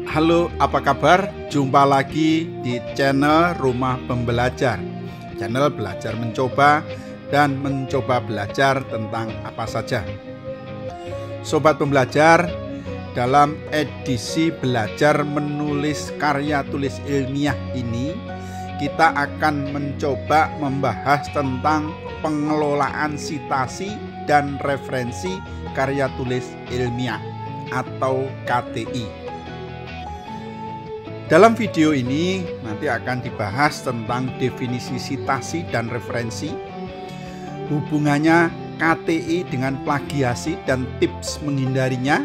Halo, apa kabar? Jumpa lagi di channel Rumah Pembelajar. Channel belajar mencoba dan mencoba belajar tentang apa saja. Sobat pembelajar, dalam edisi belajar menulis karya tulis ilmiah ini, kita akan mencoba membahas tentang pengelolaan sitasi dan referensi karya tulis ilmiah atau KTI. Dalam video ini nanti akan dibahas tentang definisi sitasi dan referensi, hubungannya KTI dengan plagiasi dan tips menghindarinya,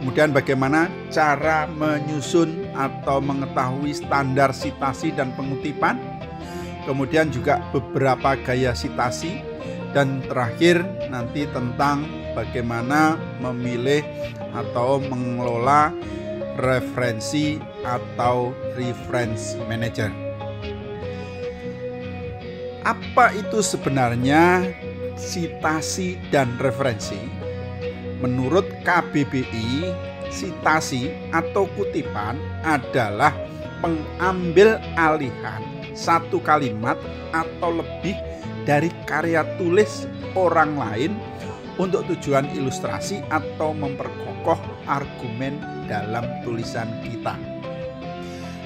kemudian bagaimana cara menyusun atau mengetahui standar sitasi dan pengutipan, kemudian juga beberapa gaya sitasi, dan terakhir nanti tentang bagaimana memilih atau mengelola referensi atau reference manager. Apa itu sebenarnya sitasi dan referensi? Menurut KBBI, sitasi atau kutipan adalah pengambil alihan satu kalimat atau lebih dari karya tulis orang lain untuk tujuan ilustrasi atau memperkokoh argumen dalam tulisan kita.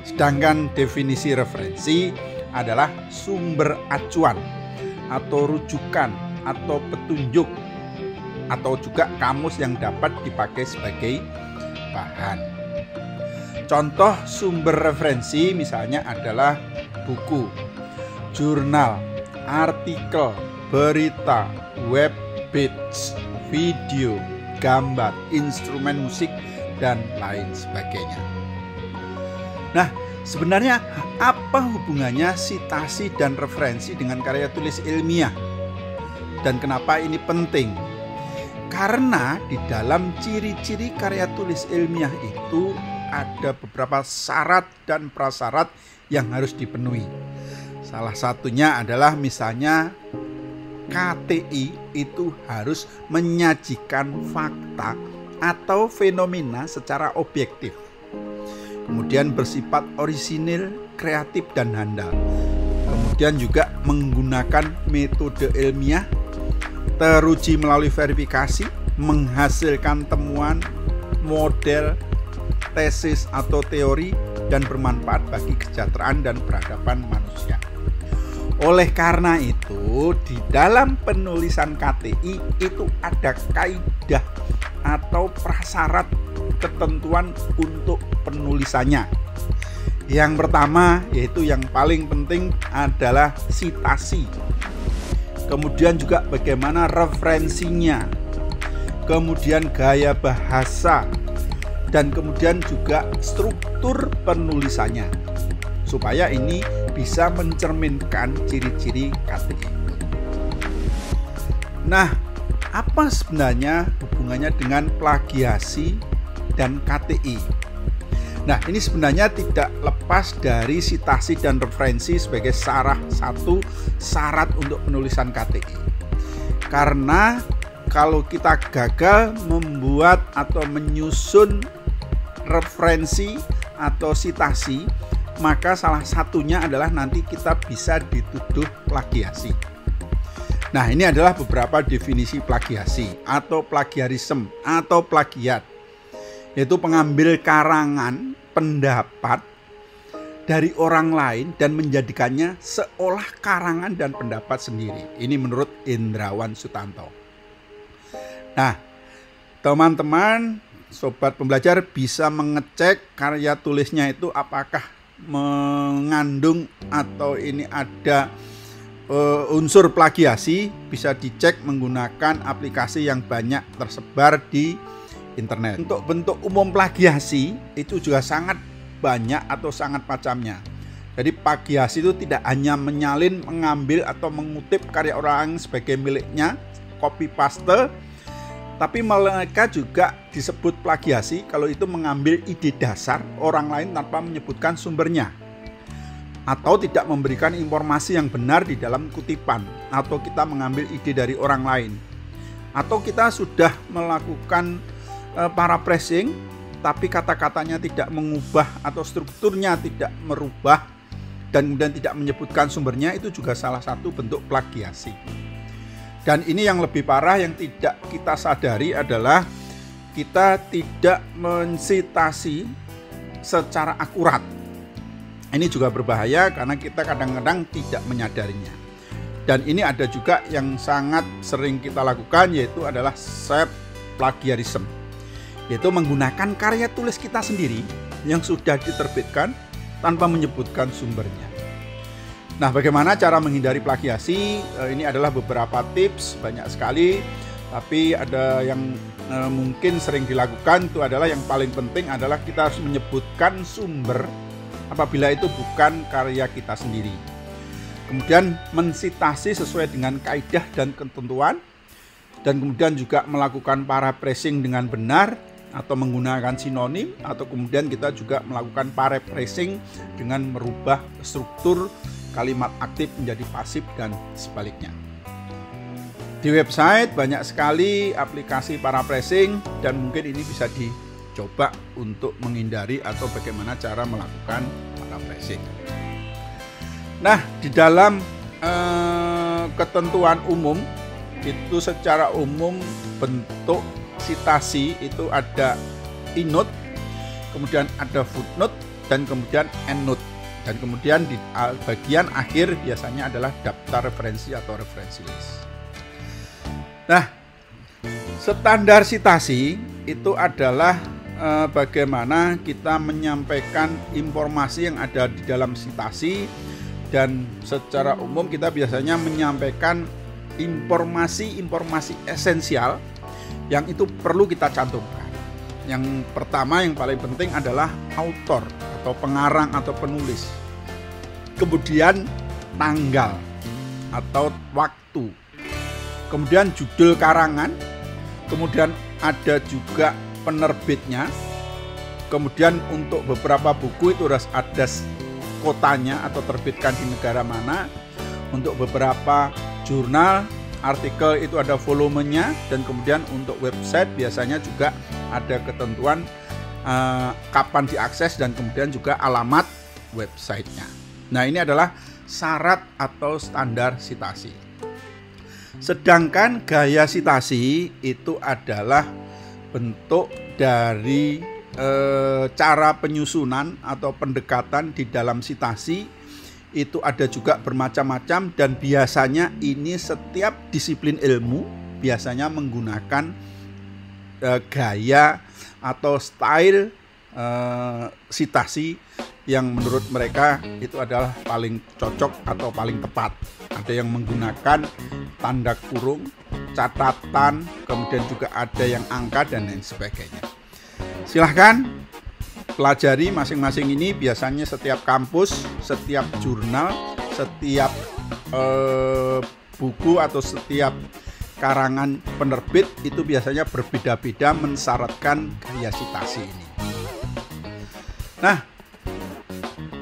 Sedangkan definisi referensi adalah sumber acuan atau rujukan atau petunjuk atau juga kamus yang dapat dipakai sebagai bahan. Contoh sumber referensi misalnya adalah buku, jurnal, artikel, berita, web page, video, gambar, instrumen musik, dan lain sebagainya. Nah, sebenarnya apa hubungannya sitasi dan referensi dengan karya tulis ilmiah? Dan kenapa ini penting? Karena di dalam ciri-ciri karya tulis ilmiah itu ada beberapa syarat dan prasyarat yang harus dipenuhi. Salah satunya adalah misalnya KTI itu harus menyajikan fakta atau fenomena secara objektif. Kemudian bersifat orisinil, kreatif, dan handal. Kemudian juga menggunakan metode ilmiah, teruji melalui verifikasi, menghasilkan temuan, model, tesis atau teori, dan bermanfaat bagi kesejahteraan dan peradaban manusia. Oleh karena itu, di dalam penulisan KTI itu ada kaidah atau prasyarat ketentuan untuk penulisannya. Yang pertama, yaitu yang paling penting adalah sitasi. Kemudian juga bagaimana referensinya. Kemudian gaya bahasa. Dan kemudian juga struktur penulisannya. Supaya ini bisa mencerminkan ciri-ciri KTI. Nah, apa sebenarnya hubungannya dengan plagiasi dan KTI? Nah, ini sebenarnya tidak lepas dari sitasi dan referensi sebagai salah satu syarat untuk penulisan KTI. Karena kalau kita gagal membuat atau menyusun referensi atau sitasi, maka salah satunya adalah nanti kita bisa dituduh plagiasi. Nah, ini adalah beberapa definisi plagiasi atau plagiarisme atau plagiat, yaitu pengambil karangan pendapat dari orang lain dan menjadikannya seolah karangan dan pendapat sendiri. Ini menurut Indrawan Sutanto. Nah, teman-teman, sobat pembelajar bisa mengecek karya tulisnya itu apakah mengandung atau ini ada unsur plagiasi. Bisa dicek menggunakan aplikasi yang banyak tersebar di internet. Untuk bentuk umum plagiasi itu juga sangat banyak atau sangat macamnya. Jadi plagiasi itu tidak hanya menyalin, mengambil atau mengutip karya orang sebagai miliknya, copy paste, tapi mereka juga disebut plagiasi kalau itu mengambil ide dasar orang lain tanpa menyebutkan sumbernya, atau tidak memberikan informasi yang benar di dalam kutipan, atau kita mengambil ide dari orang lain, atau kita sudah melakukan paraphrasing tapi kata-katanya tidak mengubah atau strukturnya tidak merubah dan kemudian tidak menyebutkan sumbernya, itu juga salah satu bentuk plagiasi. Dan ini yang lebih parah yang tidak kita sadari adalah kita tidak mensitasi secara akurat. Ini juga berbahaya karena kita kadang-kadang tidak menyadarinya. Dan ini ada juga yang sangat sering kita lakukan, yaitu adalah self plagiarism, yaitu menggunakan karya tulis kita sendiri yang sudah diterbitkan tanpa menyebutkan sumbernya. Nah, bagaimana cara menghindari plagiasi? Ini adalah beberapa tips, banyak sekali, tapi ada yang mungkin sering dilakukan. Itu adalah yang paling penting adalah kita harus menyebutkan sumber apabila itu bukan karya kita sendiri. Kemudian mensitasi sesuai dengan kaidah dan ketentuan, dan kemudian juga melakukan paraphrasing dengan benar atau menggunakan sinonim, atau kemudian kita juga melakukan paraphrasing dengan merubah struktur kalimat aktif menjadi pasif dan sebaliknya. Di website banyak sekali aplikasi paraphrasing dan mungkin ini bisa dicoba untuk menghindari atau bagaimana cara melakukan paraphrasing. Nah, di dalam ketentuan umum itu secara umum bentuk sitasi itu ada innote, kemudian ada footnote, dan kemudian endnote. Dan kemudian di bagian akhir biasanya adalah daftar referensi atau referensi list. Nah, standar sitasi itu adalah bagaimana kita menyampaikan informasi yang ada di dalam sitasi, dan secara umum kita biasanya menyampaikan informasi-informasi esensial yang itu perlu kita cantumkan. Yang pertama, yang paling penting adalah author atau pengarang atau penulis. Kemudian tanggal atau waktu. Kemudian judul karangan. Kemudian ada juga penerbitnya. Kemudian untuk beberapa buku itu harus ada kotanya atau terbitkan di negara mana. Untuk beberapa jurnal, artikel itu ada volumenya, dan kemudian untuk website biasanya juga ada ketentuan kapan diakses dan kemudian juga alamat websitenya. Nah, ini adalah syarat atau standar sitasi. Sedangkan gaya sitasi itu adalah bentuk dari cara penyusunan atau pendekatan di dalam sitasi. Itu ada juga bermacam-macam, dan biasanya ini setiap disiplin ilmu biasanya menggunakan gaya atau style sitasi yang menurut mereka itu adalah paling cocok atau paling tepat. Ada yang menggunakan tanda kurung, catatan, kemudian juga ada yang angka dan lain sebagainya. Silahkan pelajari masing-masing ini. Biasanya setiap kampus, setiap jurnal, setiap buku atau setiap karangan penerbit itu biasanya berbeda-beda mensyaratkan gaya sitasi ini. Nah,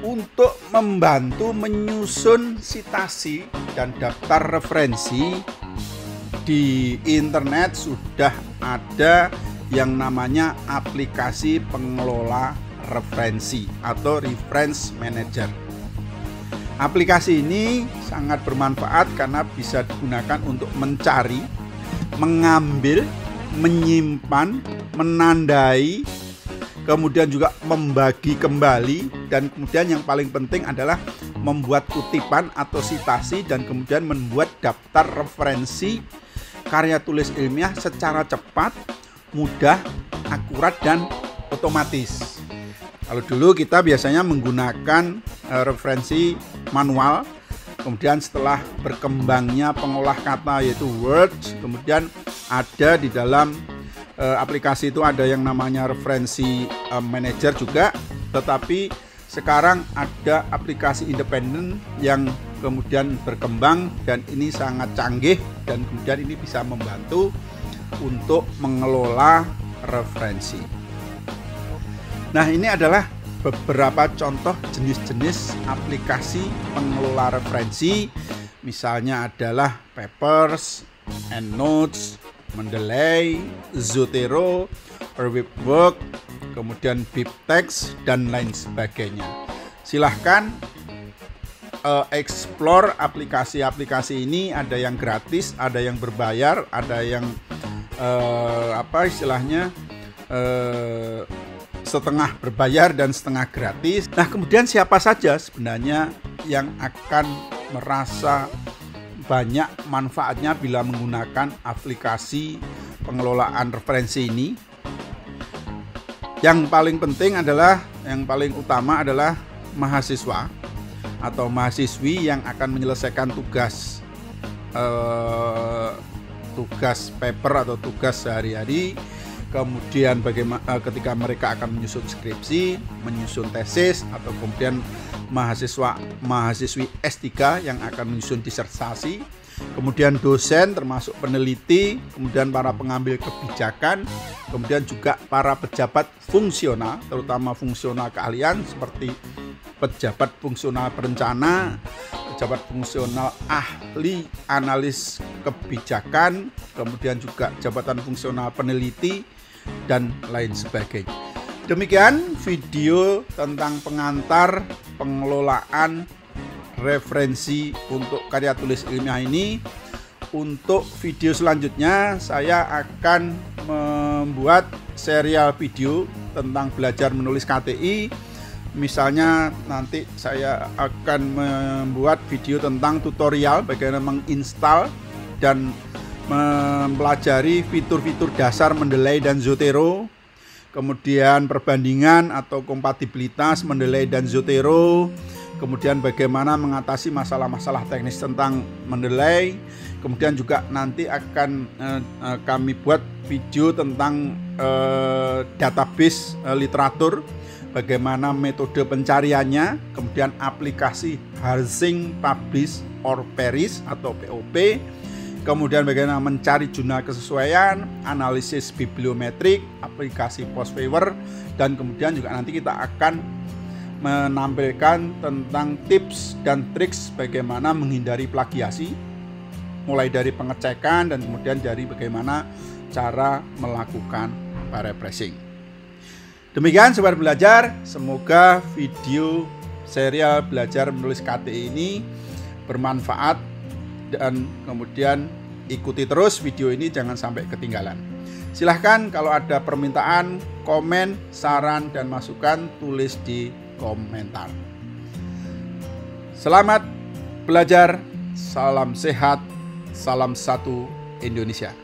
untuk membantu menyusun sitasi dan daftar referensi, di internet sudah ada yang namanya aplikasi pengelola referensi atau reference manager. Aplikasi ini sangat bermanfaat karena bisa digunakan untuk mencari, mengambil, menyimpan, menandai, kemudian juga membagi kembali, dan kemudian yang paling penting adalah membuat kutipan atau sitasi dan kemudian membuat daftar referensi karya tulis ilmiah secara cepat, mudah, akurat, dan otomatis. Kalau dulu kita biasanya menggunakan referensi manual, kemudian setelah berkembangnya pengolah kata yaitu Word, kemudian ada di dalam aplikasi itu ada yang namanya referensi manager juga, tetapi sekarang ada aplikasi independen yang kemudian berkembang dan ini sangat canggih, dan kemudian ini bisa membantu untuk mengelola referensi. Nah, ini adalah beberapa contoh jenis-jenis aplikasi pengelola referensi. Misalnya adalah Papers, EndNotes, Mendeley, Zotero, Webwork, kemudian BibTeX, dan lain sebagainya. Silahkan explore aplikasi-aplikasi ini. Ada yang gratis, ada yang berbayar, ada yang setengah berbayar dan setengah gratis. Nah, kemudian siapa saja sebenarnya yang akan merasa banyak manfaatnya bila menggunakan aplikasi pengelolaan referensi ini? Yang paling penting adalah, yang paling utama adalah mahasiswa atau mahasiswi yang akan menyelesaikan tugas paper atau tugas sehari-hari. Kemudian bagaimana ketika mereka akan menyusun skripsi, menyusun tesis, atau kemudian mahasiswi S3 yang akan menyusun disertasi, kemudian dosen termasuk peneliti, kemudian para pengambil kebijakan, kemudian juga para pejabat fungsional, terutama fungsional keahlian seperti pejabat fungsional perencana, pejabat fungsional ahli analis kebijakan, kemudian juga jabatan fungsional peneliti, dan lain sebagainya. Demikian video tentang pengantar pengelolaan referensi untuk karya tulis ilmiah ini. Untuk video selanjutnya saya akan membuat serial video tentang belajar menulis KTI. Misalnya nanti saya akan membuat video tentang tutorial bagaimana menginstal dan mempelajari fitur-fitur dasar Mendeley dan Zotero, kemudian perbandingan atau kompatibilitas Mendeley dan Zotero, kemudian bagaimana mengatasi masalah-masalah teknis tentang Mendeley, kemudian juga nanti akan kami buat video tentang database literatur, bagaimana metode pencariannya, kemudian aplikasi Harsing Publish or Perish atau POP, kemudian bagaimana mencari jurnal kesesuaian, analisis bibliometrik, aplikasi Postfaver, dan kemudian juga nanti kita akan menampilkan tentang tips dan triks bagaimana menghindari plagiasi, mulai dari pengecekan dan kemudian dari bagaimana cara melakukan paraphrasing. Demikian Sobat Belajar, semoga video serial belajar menulis KTI ini bermanfaat dan kemudian ikuti terus video ini, jangan sampai ketinggalan. Silahkan kalau ada permintaan, komen, saran, dan masukan tulis di komentar. Selamat belajar, salam sehat, salam satu Indonesia.